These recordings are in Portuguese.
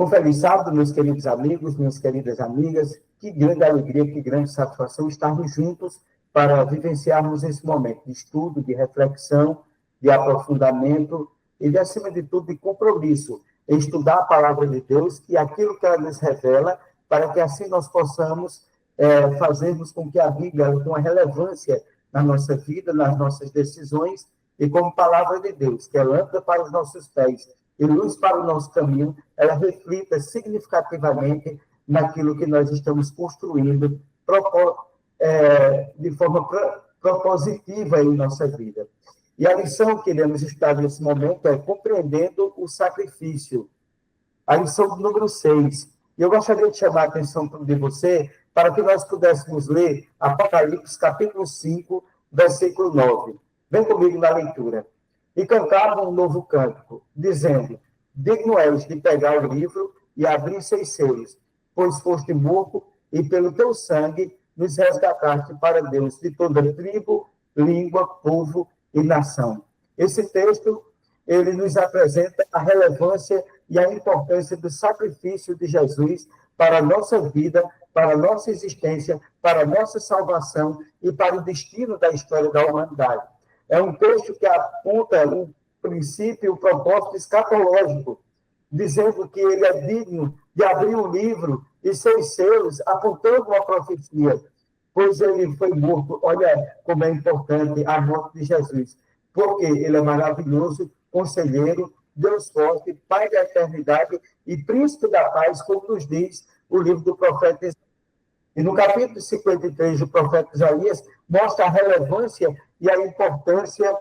Um feliz sábado, meus queridos amigos, minhas queridas amigas. Que grande alegria, que grande satisfação estarmos juntos para vivenciarmos esse momento de estudo, de reflexão, de aprofundamento e, acima de tudo, de compromisso em estudar a palavra de Deus e aquilo que ela nos revela, para que assim nós possamos fazermos com que a Bíblia tenha relevância na nossa vida, nas nossas decisões, e como palavra de Deus, que é lâmpada para os nossos pés e luz para o nosso caminho, ela reflita significativamente naquilo que nós estamos construindo de forma propositiva em nossa vida. E a lição que iremos estudar nesse momento é compreendendo o sacrifício. A lição número 6. E eu gostaria de chamar a atenção de você para que nós pudéssemos ler Apocalipse, capítulo 5, versículo 9. Vem comigo na leitura. E cantavam um novo cântico, dizendo: digno és de pegar o livro e abrir seus selos, pois foste morto e pelo teu sangue nos resgataste para Deus de toda tribo, língua, povo e nação. Esse texto, ele nos apresenta a relevância e a importância do sacrifício de Jesus para a nossa vida, para a nossa existência, para a nossa salvação e para o destino da história da humanidade. É um texto que aponta o princípio, o propósito escatológico, dizendo que ele é digno de abrir um livro e seus selos, apontando uma profecia, pois ele foi morto. Olha como é importante a morte de Jesus, porque ele é maravilhoso, conselheiro, Deus forte, Pai da eternidade e Príncipe da paz, como nos diz o livro do profeta Isaías. E no capítulo 53 do profeta Isaías, mostra a relevância e a importância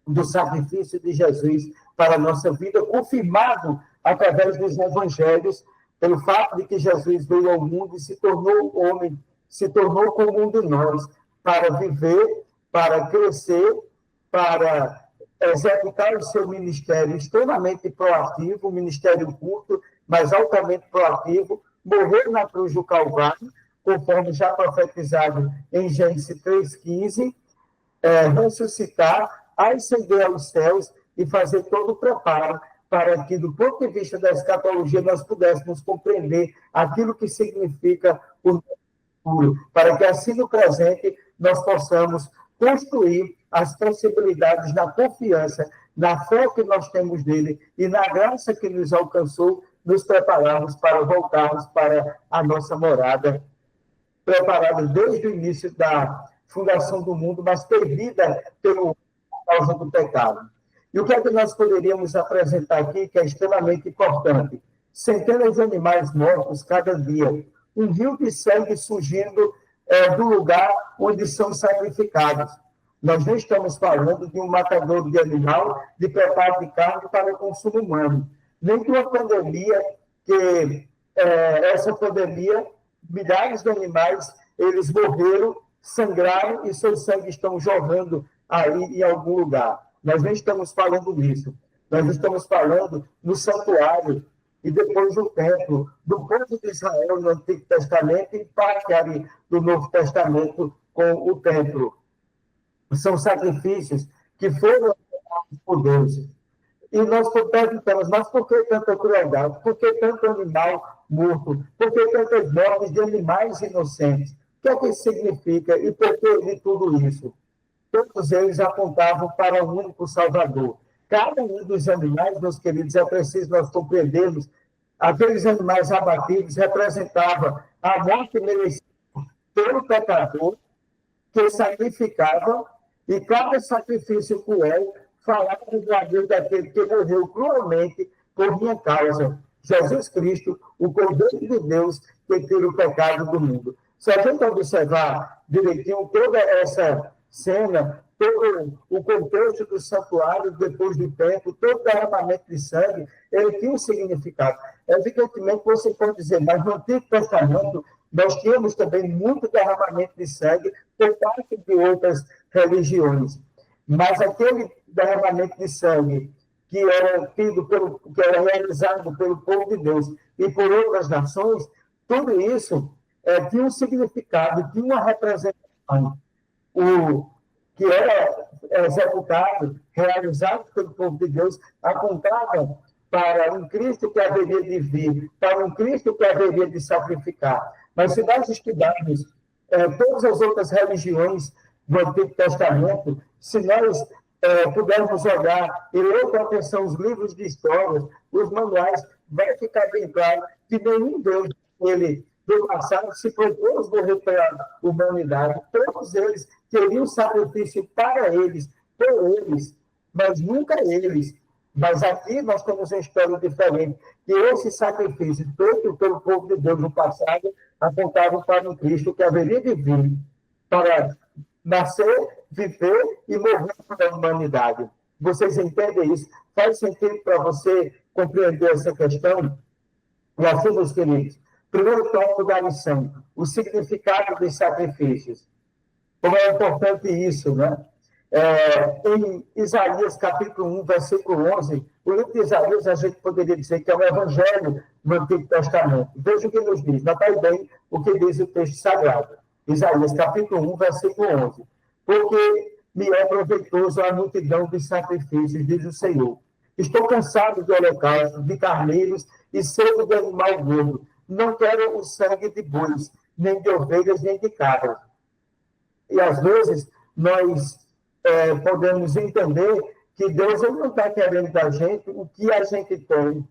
do sacrifício de Jesus para a nossa vida, confirmado através dos evangelhos, pelo fato de que Jesus veio ao mundo e se tornou homem, se tornou como um de nós, para viver, para crescer, para executar o seu ministério extremamente proativo, um ministério curto, mas altamente proativo, morrer na cruz do Calvário, conforme já profetizado em Gênesis 3,15, ressuscitar, ascender aos céus e fazer todo o preparo para que, do ponto de vista da escatologia, nós pudéssemos compreender aquilo que significa o futuro, para que, assim, no presente, nós possamos construir as possibilidades na confiança, na fé que nós temos nele e na graça que nos alcançou, nos prepararmos para voltarmos para a nossa morada, preparada desde o início da fundação do mundo, mas perdida por causa do pecado. E o que é que nós poderíamos apresentar aqui, que é extremamente importante? Centenas de animais mortos cada dia, um rio de sangue surgindo do lugar onde são sacrificados. Nós não estamos falando de um matador de animal, de preparo de carne para o consumo humano, nem de uma pandemia, que essa pandemia, milhares de animais, eles morreram, sangraram e seu sangue estão jorrando aí em algum lugar. Nós não estamos falando nisso. Nós estamos falando no santuário e depois do templo, do povo de Israel no Antigo Testamento e parte ali do Novo Testamento com o templo. São sacrifícios que foram dados por Deus. E nós perguntamos, mas por que tanta crueldade? Por que tanto animal morto? Por que tantas mortes de animais inocentes? O que é que isso significa e por que de tudo isso? Todos eles apontavam para um único Salvador. Cada um dos animais, meus queridos, é preciso nós compreendermos, aqueles animais abatidos representavam a morte merecida pelo pecador que sacrificava, e cada sacrifício cruel falava do amor daquele que morreu cruelmente por minha causa. Jesus Cristo, o Cordeiro de Deus, que tira o pecado do mundo. Se a gente observar direitinho toda essa cena, todo o contexto do santuário, depois do templo, todo o derramamento de sangue, ele tinha um significado. Evidentemente, você pode dizer, mas no Antigo Testamento, nós tínhamos também muito derramamento de sangue por parte de outras religiões. Mas aquele derramamento de sangue que era realizado pelo povo de Deus e por outras nações, tudo isso tinha um significado, tinha uma representação. O que era executado, realizado pelo povo de Deus, apontava para um Cristo que haveria de vir, para um Cristo que haveria de sacrificar. Mas se nós estudarmos todas as outras religiões do Antigo Testamento, se nós pudermos olhar e ler com atenção os livros de histórias, os manuais, vai ficar bem claro que nenhum Deus do passado se propôs morrer pela humanidade. Todos eles teriam sacrifício para eles, por eles, mas nunca eles. Mas aqui nós temos uma história diferente, que esse sacrifício feito pelo povo de Deus no passado apontava para um Cristo que haveria de vir para nascer, viver e morrer para a humanidade. Vocês entendem isso? Faz sentido para você compreender essa questão? E assim, meus queridos, primeiro tópico da lição, o significado dos sacrifícios. Como é importante isso, né? Em Isaías, capítulo 1, versículo 11, o livro de Isaías, a gente poderia dizer que é o evangelho do Antigo Testamento. Veja o que nos diz, notai bem o que diz o texto sagrado. Isaías, capítulo 1, versículo 11. Porque me é proveitoso a multidão dos sacrifícios, diz o Senhor. Estou cansado de holocaustos, de carneiros e seco de animal gordo. Não quero o sangue de bois, nem de ovelhas, nem de cabras. E às vezes nós podemos entender que Deus ele não está querendo da gente o que a gente tem.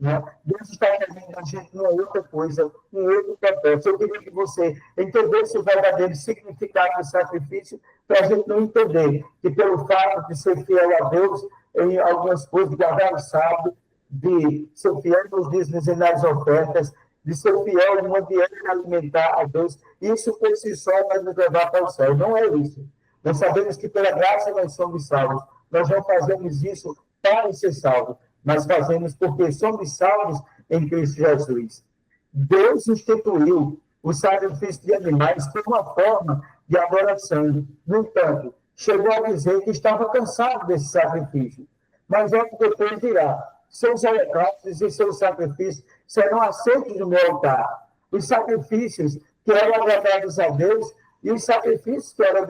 Né? Deus está querendo da gente uma outra coisa, um outro propósito. Eu queria que você entendesse o verdadeiro significado do sacrifício, para a gente não entender que pelo fato de ser fiel a Deus, em algumas coisas, de guardar o sábado, de ser fiel nos dízimos e nas ofertas, de ser fiel numa dieta alimentar a Deus, isso por si só vai nos levar para o céu. Não é isso. Nós sabemos que pela graça nós somos salvos. Nós não fazemos isso para ser salvos, mas fazemos porque somos salvos em Cristo Jesus. Deus instituiu o sacrifício de animais como uma forma de adoração. No entanto, chegou a dizer que estava cansado desse sacrifício. Mas é que depois dirá, seus holocaustos e seus sacrifícios serão aceitos no meu altar. Os sacrifícios que eram agradados a Deus e os sacrifícios que eram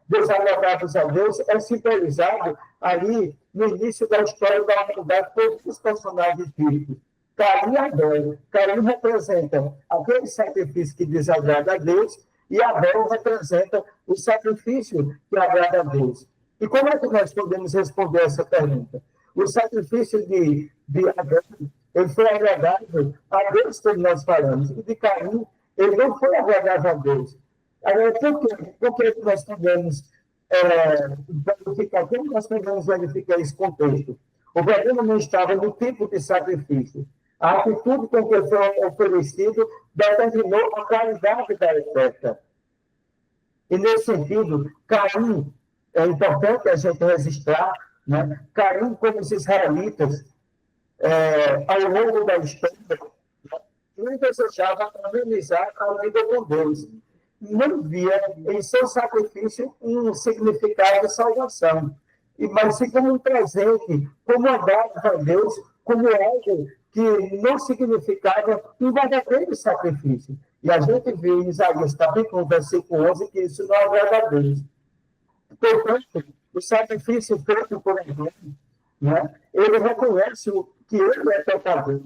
desagradados a Deus é simbolizado ali no início da história da humanidade por os personagens bíblicos. Caim e Abel. Caim representa aquele sacrifício que desagrada a Deus e Abel representa o sacrifício que agrada a Deus. E como é que nós podemos responder essa pergunta? O sacrifício de Abel ele foi agradável a Deus, como nós falamos, e de Caim ele não foi agradável a Deus. Agora, por que nós podemos verificar? Como nós podemos verificar esse contexto? O problema não estava no tipo de sacrifício. A atitude com que foi oferecido determinou a qualidade da oferta. E, nesse sentido, Caim, é importante a gente registrar, né? Caim, como os israelitas, ao longo da história, não desejava amenizar a vida com Deus. Não via em seu sacrifício um significado de salvação, mas sim como um presente, como uma dádiva a Deus, como algo que não significava um verdadeiro sacrifício. E a gente vê em Isaías, capítulo 1, versículo 11, que isso não agrada a Deus. Portanto, o sacrifício feito por Deus, né, ele reconhece que ele é pecador.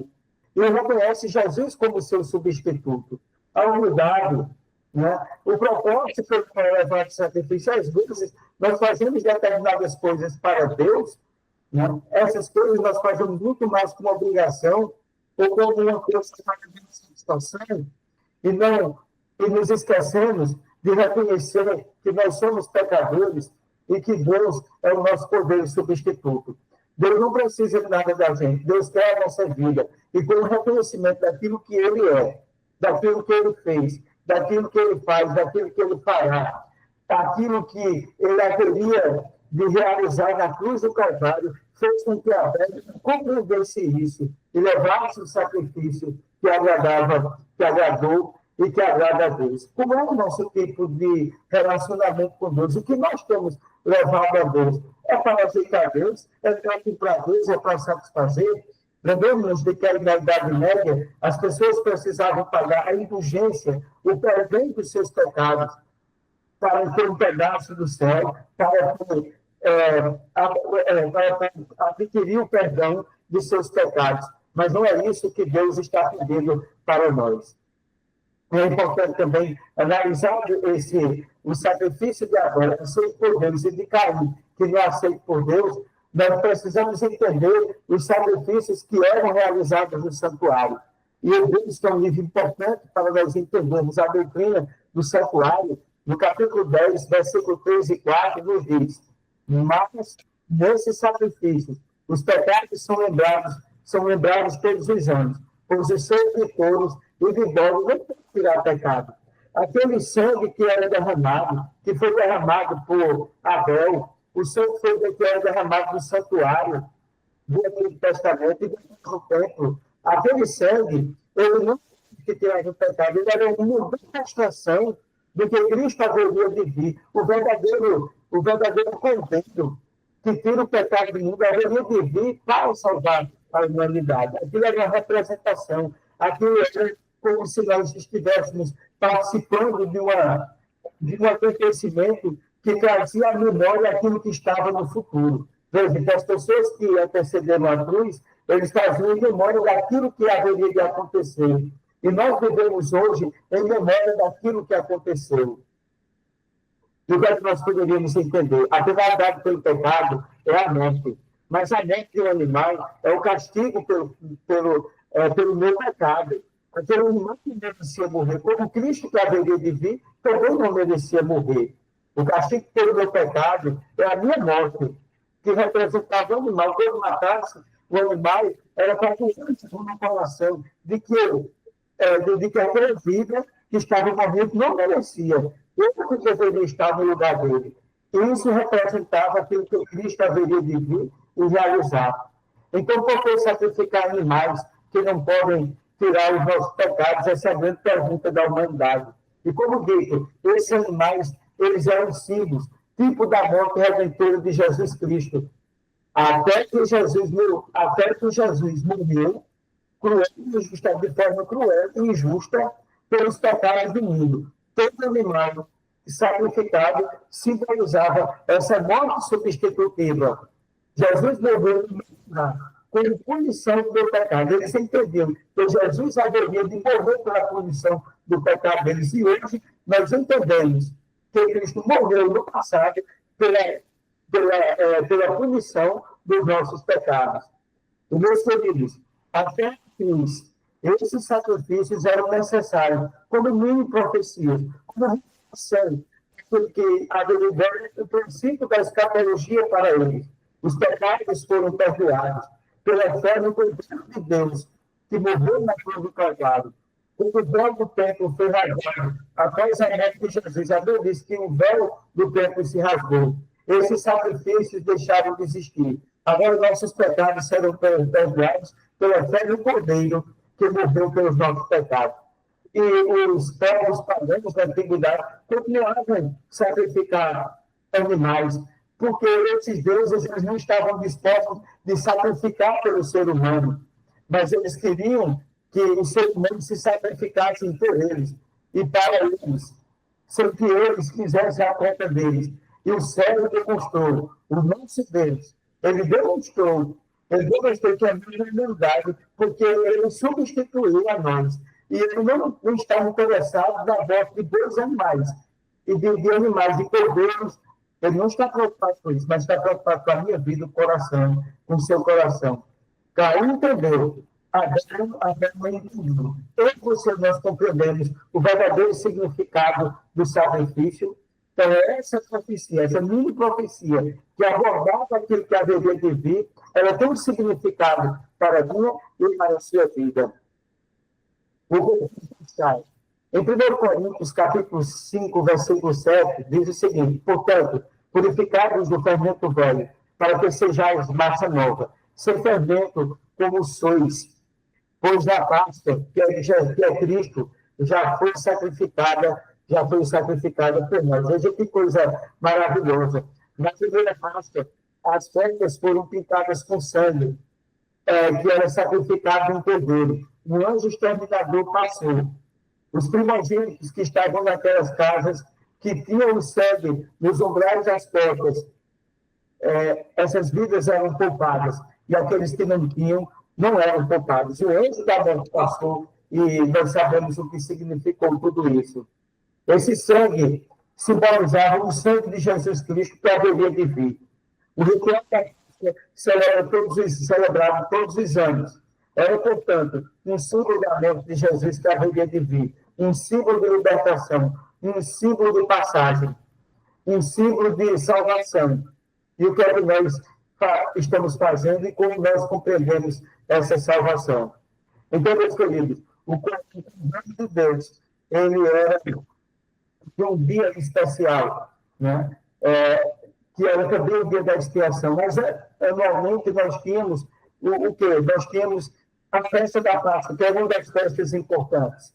Ele reconhece Jesus como seu substituto. A humildade, né? O propósito para levar o sacrifício, às vezes, nós fazemos determinadas coisas para Deus, né? Essas coisas nós fazemos muito mais como obrigação ou como uma coisa para a satisfação, e nos esquecemos de reconhecer que nós somos pecadores e que Deus é o nosso poder substituto. Deus não precisa de nada da gente, Deus quer a nossa vida, e com o reconhecimento daquilo que Ele é, daquilo que Ele fez, daquilo que Ele faz, daquilo que Ele fará, daquilo que Ele haveria de realizar na cruz do Calvário, fez com que Abel compreendesse isso e levasse o sacrifício que agradou e que agrada a Deus. Como é o nosso tipo de relacionamento com Deus? O que nós temos levado a Deus? É para aceitar Deus? É para cumprir Deus? É para satisfazer? Lembramos de que na Idade Média as pessoas precisavam pagar a indulgência, o perdão dos seus pecados, para ter um pedaço do céu, para adquirir o perdão de seus pecados. Mas não é isso que Deus está pedindo para nós. É importante também analisar o sacrifício de Abel, aceito por Deus, e de Caim, que não é aceito por Deus. Nós precisamos entender os sacrifícios que eram realizados no santuário. E o Deus, que é um livro importante para nós entendermos a doutrina do santuário, no capítulo 10, versículo 3 e 4, nos diz: mas nesses sacrifícios, os pecados são lembrados todos os anos, pois o sangue de touros e de bodes não pode tirar pecado. Aquele sangue que era derramado, que foi derramado por Abel, o sangue que era derramado no santuário do Antigo Testamento e do templo, aquele sangue, ele não que tirava o pecado, ele era uma demonstração do que Cristo haveria de vir. O verdadeiro cordeiro que tira o pecado do mundo haveria de vir para salvar a humanidade. Aquilo era uma representação, aquilo era como se nós estivéssemos participando de um acontecimento que trazia à memória aquilo que estava no futuro. Veja, que as pessoas que antecederam a cruz, eles traziam em memória daquilo que haveria de acontecer. E nós vivemos hoje em memória daquilo que aconteceu. E o que é que nós poderíamos entender? A penalidade pelo pecado é a morte. Mas a morte do animal é o castigo pelo meu pecado. Aquele animal que merecia morrer, como Cristo que haveria de vir, também não merecia morrer. O castigo pelo meu pecado é a minha morte, que representava o animal. Quando matasse o animal, era para que uma colação de que aquela vida que estava morrendo não merecia. Eu que deveria estar no lugar dele. E isso representava aquilo que Cristo haveria de vir e realizar. Então, por que sacrificar animais que não podem tirar os nossos pecados? Essa é a grande pergunta da humanidade. E como dito, esses animais, eles eram símbolos, tipo da morte redentora de Jesus Cristo. Até que Jesus morreu, cruel, de forma cruel e injusta, pelos pecados do mundo. Todo animal sacrificado simbolizava essa morte substitutiva. Jesus morreu como punição do meu pecado. Eles entendiam que Jesus haveria de morrer pela punição do pecado deles. E hoje nós entendemos que Cristo morreu no passado pela punição dos nossos pecados. E, meus queridos, até que esses sacrifícios eram necessários como mini profecias, como revelação, porque haveria o princípio da escatologia para eles. Os pecados foram perdoados pela fé no Cordeiro de Deus, que morreu na cruz do Calvário. O véu do templo foi rasgado após a morte de Jesus. A Bíblia diz que o véu do templo se rasgou. Esses sacrifícios deixaram de existir. Agora nossos pecados serão perdoados pela fé no Cordeiro, que morreu pelos nossos pecados. E os povos pagãos da antiguidade continuavam a sacrificar animais, porque esses deuses eles não estavam dispostos de sacrificar pelo ser humano, mas eles queriam que os seres humanos se sacrificassem por eles e para eles, sem que eles fizessem a conta deles. E o céu demonstrou, o nosso Deus, ele demonstrou que a minha humildade, porque ele substituiu a nós. E ele não estava interessado na morte de dois animais, e de animais, de cordeiros. Ele não está preocupado com isso, mas está preocupado com a minha vida, o coração, com o seu coração. Caim entendeu, Abel não entendeu. Eu e você, nós compreendemos o verdadeiro significado do sacrifício. Então, essa profecia, essa mini profecia, que abordava aquilo que haveria de vir, ela tem um significado para a minha e para a sua vida. Em 1 Coríntios, capítulo 5, versículo 7, diz o seguinte: portanto, purificados do fermento velho, para que sejais massa nova, sem fermento como sois, pois a Páscoa, que é Cristo, já foi sacrificada por nós. Veja que coisa maravilhosa. Na primeira Páscoa, as festas foram pintadas com sangue, que era sacrificado um cordeiro. Um anjo exterminador passou. Os primogênitos que estavam naquelas casas, que tinham o sangue nos umbrais das portas, essas vidas eram poupadas. e aqueles que não tinham não eram poupados. O anjo da morte passou e nós sabemos o que significou tudo isso. Esse sangue simbolizava o sangue de Jesus Cristo que haveria de vir. O ritual da Páscoa celebrado todos os anos. Era, portanto, um símbolo da morte de Jesus que haveria de vir, um símbolo de libertação, um símbolo de passagem, um símbolo de salvação. E o que é que nós estamos fazendo e como nós compreendemos essa salvação? Então, meus queridos, o corpo de Deus, ele era de um dia especial, né? Que era também o dia da expiação. Mas, anualmente, nós tínhamos o quê? Nós tínhamos a festa da Páscoa, que é uma das festas importantes,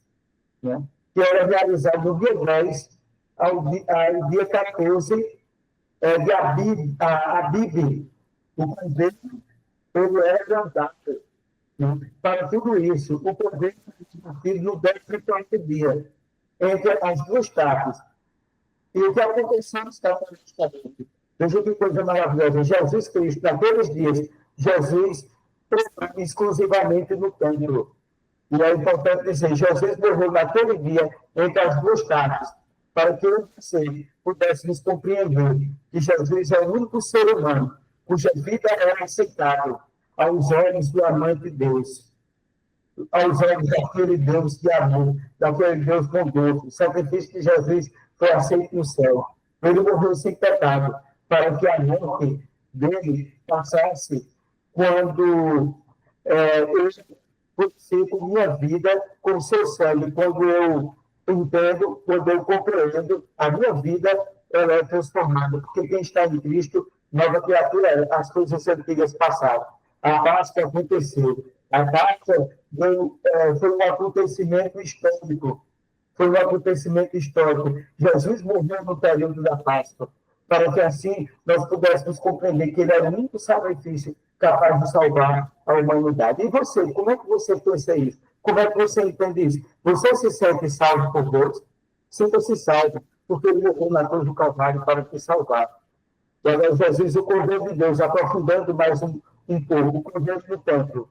né? Que era realizada do dia 10 ao dia 14 de Abib. O cordeiro, ele era guardado, né? Para tudo isso, o cordeiro foi partido no 14º dia, entre as duas taças. E o que aconteceu está praticamente. Veja que coisa maravilhosa. Jesus Cristo, naqueles dias, Jesus pregava exclusivamente no templo. E é importante dizer, Jesus morreu naquele dia entre as duas taças, para que eu e você pudéssemos compreender que Jesus é o único ser humano cuja vida é aceitável aos olhos do amante de Deus, aos olhos daquele Deus que amou, daquele Deus bondoso. O sacrifício de Jesus foi aceito no céu. Ele morreu sem pecado, para que a morte dele passasse quando eu sinto minha vida com o seu sangue. Quando eu entendo, quando eu compreendo, a minha vida ela é transformada, porque quem está em Cristo, nova criatura é. As coisas antigas passaram. A Páscoa aconteceu. A Páscoa foi um acontecimento histórico. Foi um acontecimento histórico. Jesus morreu no período da Páscoa, para que assim nós pudéssemos compreender que ele era o único sacrifício capaz de salvar a humanidade. E você, como é que você pensa isso? Como é que você entende isso? Você se sente salvo por Deus? Sinta-se salvo, porque ele morreu na cruz do Calvário para te salvar. E agora Jesus, o Cordeiro de Deus, aprofundando mais um pouco, o Cordeiro do templo,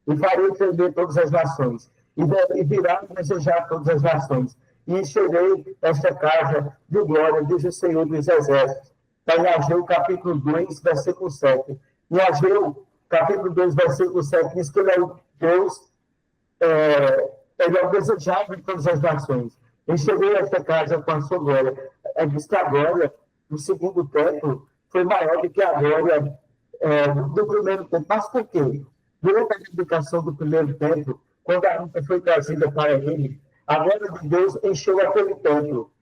e farei entender todas as nações, e virá desejar todas as nações, e encherei esta casa de glória, diz o Senhor dos Exércitos. Está em Ageu, capítulo 2, versículo 7. Em Ageu, capítulo 2, versículo 7, diz que ele é o Deus, ele é o desejado de todas as nações. Encherei esta casa com a sua glória. Diz que a glória do segundo templo foi maior do que a glória do primeiro templo. Mas por quê? Durante a dedicação do primeiro templo, quando a arca foi trazida para ele, a glória de Deus encheu aquele templo.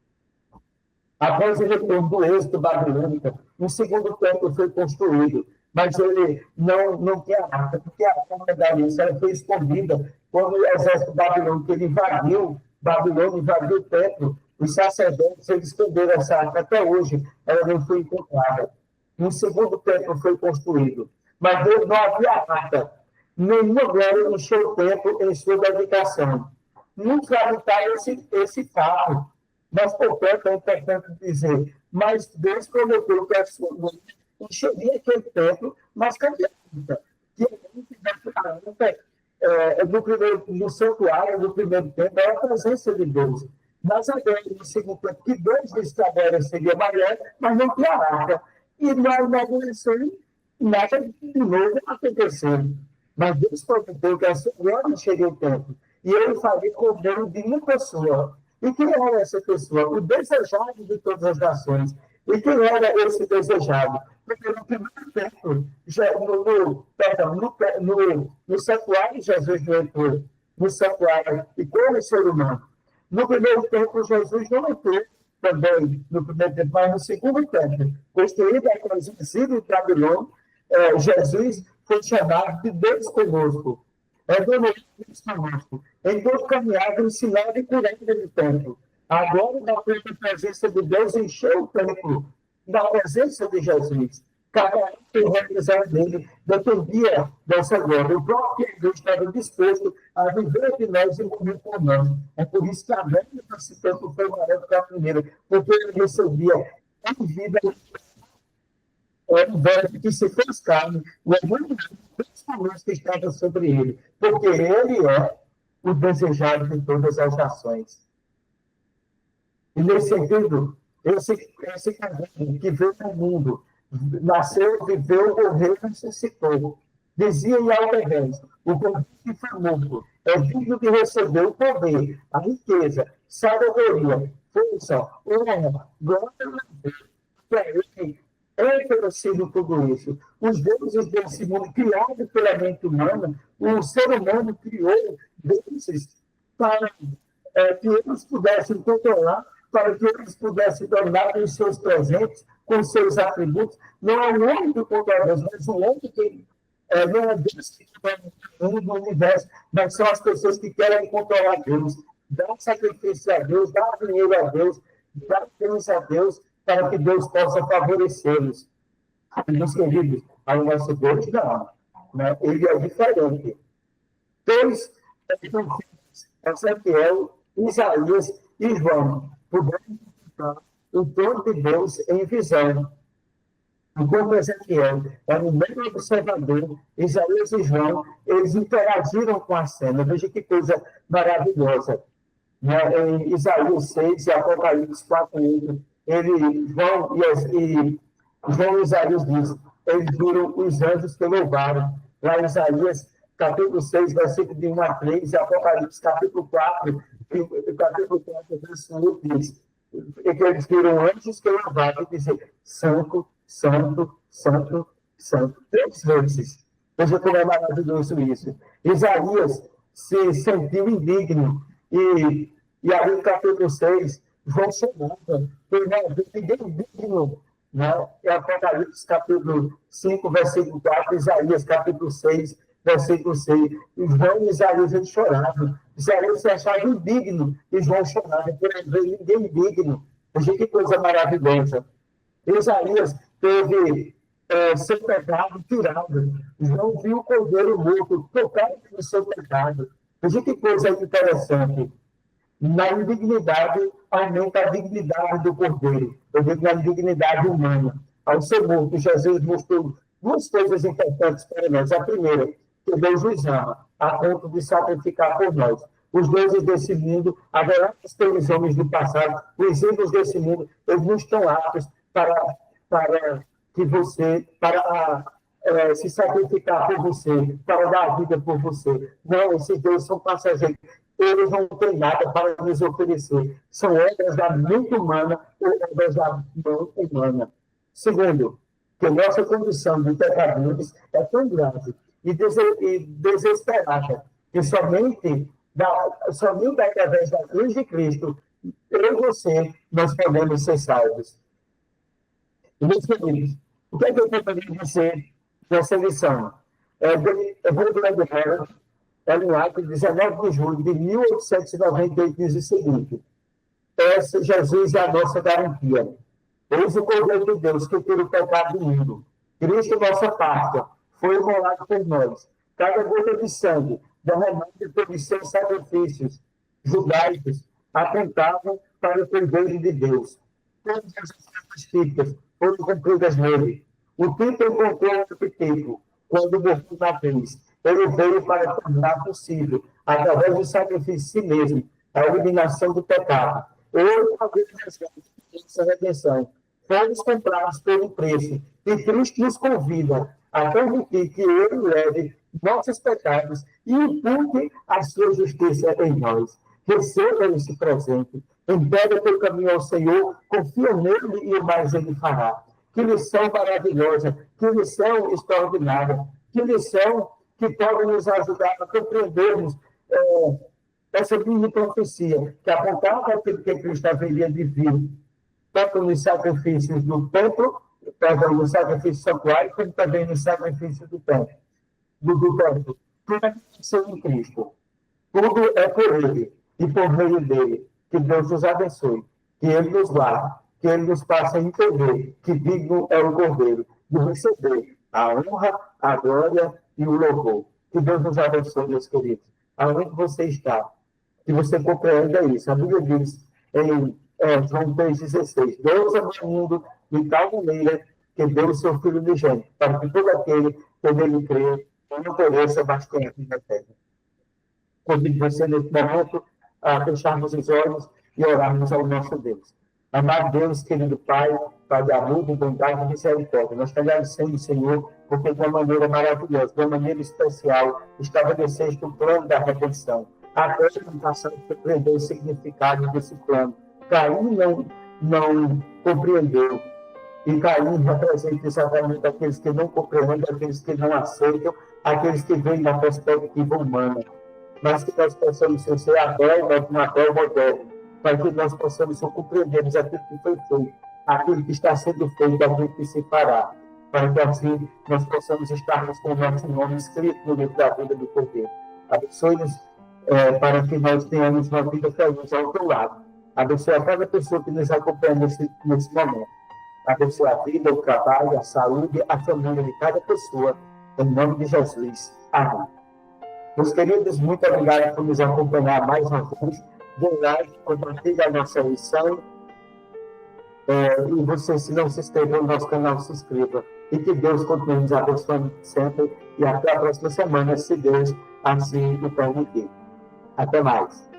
Após o retorno do êxodo babilônico, um segundo templo foi construído, mas ele não tinha arca, porque a arca da aliança foi escondida quando o exército babilônico invadiu Babilônia, invadiu o templo. Os sacerdotes eles esconderam essa arca até hoje, ela não foi encontrada. Um segundo templo foi construído, mas não havia arca. Nenhuma glória encheu o templo em sua dedicação. Muitos lamentaram esse fato, mas, portanto, é importante dizer, mas Deus prometeu que a sua glória encheria aquele templo, mas cadê a arca? Que a arca no santuário do primeiro templo era a presença de Deus. Mas agora, no segundo tempo, que Deus disse que agora seria maior, mas não tinha arca. E na inauguração, nada de novo acontecendo. Mas Deus prometeu que a sua glória encheria o templo. E ele faria cordeiro de uma pessoa. E quem era essa pessoa? O desejado de todas as nações. E quem era esse desejado? Porque no primeiro templo, no santuário, Jesus não entrou. No santuário, e como ser humano. No primeiro templo, Jesus não entrou também, no primeiro templo, mas no segundo templo, construído após o exílio de Babilônia, Jesus foi chamado de Deus conosco. Deus conosco. Em Deus caminhava, ensinava e curava no templo. Agora, na presença de Deus, encheu o templo da presença de Jesus. Cada um que realizar dele dependia dessa glória. O próprio Deus estava disposto a viver de nós e morrer por nós. É por isso que a glória desse templo foi maior do que a primeira, porque ele recebia em vida é o verbo que se fez carne, o evangelho principalmente que estava sobre ele, porque ele é o desejado de todas as nações. E nesse sentido, esse caminho que veio ao mundo, nasceu, viveu, morreu e ressuscitou. Dizia em alta voz, o cordeiro que foi morto é digno de receber o poder, a riqueza, sabedoria, força, honra, glória e louvor. Para ele é oferecido tudo isso. Os deuses desse mundo, criado pela mente humana, o ser humano criou deuses para que eles pudessem controlar, para que eles pudessem tornar com seus presentes, com seus atributos. Não é o homem que controla Deus, mas o homem que não é Deus que controla o mundo, o universo, mas são as pessoas que querem controlar Deus, dar sacrifício a Deus, dar dinheiro a Deus, dar bênção a Deus, para que Deus possa favorecê-los. Meus queridos, ao nosso Deus, não. Né? Ele é diferente. Dois Ezequiel, Isaías e João puderam encontrar o trono de Deus em visão. Enquanto Ezequiel era um mero observador, Isaías e João, eles interagiram com a cena. Veja que coisa maravilhosa. Em Isaías 6 e Apocalipse 4, João e Isaías dizem, eles viram os anjos que louvaram. Lá em Isaías, capítulo 6, versículo de 1 a 3, e Apocalipse, capítulo 4, versículo 1 diz, que eles viram anjos que louvaram e diziam, Santo, Santo, Santo, Santo. 3 vezes. Veja como é maravilhoso isso. Isaías se sentiu indigno e aí, no capítulo 6, João chamava, por ninguém digno, né? Apocalipse, capítulo 5, versículo 4, Isaías, capítulo 6, versículo 6. E João e Isaías, eles choravam. Isaías se achava indigno, e João chorava, por haver ninguém digno. Veja que coisa maravilhosa. Isaías teve seu pecado tirado. João viu o cordeiro morto, tocado pelo seu pecado. Veja que coisa interessante. Na indignidade, aumenta a dignidade do cordeiro. Eu digo na dignidade humana. Ao ser morto, Jesus mostrou 2 coisas importantes para nós. A primeira, que Deus nos ama, a ponto de sacrificar por nós. Os deuses desse mundo, adorados pelos homens do passado, os ídolos desse mundo, eles não estão aptos para que você, se sacrificar por você, para dar a vida por você. Não, esses deuses são passageiros. Eles não têm nada para nos oferecer. São obras da mente humana ou obras da mão humana. Segundo, que nossa condição de pecadores é tão grave e desesperada que somente através da cruz de Cristo, eu e você, nós podemos ser salvos. Meus queridos, o que é que eu poderia dizer nessa lição? Eu vou ler agora, Ellen White, 19 de julho de 1898, diz o seguinte: Jesus é a nossa garantia. Eis o Cordeiro de Deus que tira o pecado do mundo. Cristo, nossa Páscoa, foi imolado por nós. Cada gota de sangue derramado pelos seus sacrifícios judaicos apontavam para o Cordeiro de Deus. Todas as ofertas típicas foram cumpridas nele. O tempo encontrou outro tempo, quando morreu na cruz. Ele veio para tornar possível, através do sacrifício de si mesmo, a eliminação do pecado. Ele fazia essa redenção. Fomos comprados pelo preço. E Cristo nos convida a permitir que Ele leve nossos pecados e impute a sua justiça em nós. Receba esse presente. Entrega teu caminho ao Senhor, confia nele e o mais Ele fará. Que lição maravilhosa, que lição extraordinária, que lição que pode nos ajudar a compreendermos essa mini profecia, que apontava aquilo que Cristo haveria de vir, tanto nos sacrifícios do templo, no sacrifício santuário, como também no sacrifício do templo. Tudo aconteceu em Cristo. Tudo é por Ele e por meio dele. Que Deus nos abençoe, que Ele nos guarde, que Ele nos faça entender que digno é o Cordeiro de receber a honra, a glória e o louvor. Que Deus nos abençoe, meus queridos. Aonde você está, que você compreenda isso. A Bíblia diz em João 3,16: Deus amou o mundo de tal maneira que deu o seu Filho unigênito, para que todo aquele que nele crê não pereça, mas tenha vida eterna. Convido você, nesse momento, a fecharmos os olhos e orarmos ao nosso Deus. Amado Deus, querido Pai, Pai de amor, de bondade e misericórdia, nós te agradecemos, Senhor, porque de uma maneira maravilhosa, de uma maneira especial, estabeleceste o plano da redenção. Até a tentação compreendeu o significado desse plano. Caim não compreendeu. E Caim representa exatamente aqueles que não compreendem, aqueles que não aceitam, aqueles que veem na perspectiva humana. Mas que nós possamos ser Abel, um Abel moderno, para que nós possamos compreendermos aquilo que foi feito, aquilo que está sendo feito, aquilo que se fará, para que assim nós possamos estarmos com o nosso nome escrito no livro da vida do Cordeiro. Abençoe-nos para que nós tenhamos uma vida feliz ao teu lado. Abençoe a cada pessoa que nos acompanha nesse momento. Abençoe a vida, o trabalho, a saúde, a família de cada pessoa. Em nome de Jesus. Amém. Meus queridos, muito obrigado por nos acompanhar mais uma vez. Dê like, compartilhe a nossa lição. E você, se não se inscreveu no nosso canal, se inscreva. E que Deus continue nos abençoando sempre. E até a próxima semana, se Deus assim o permitir. Até mais.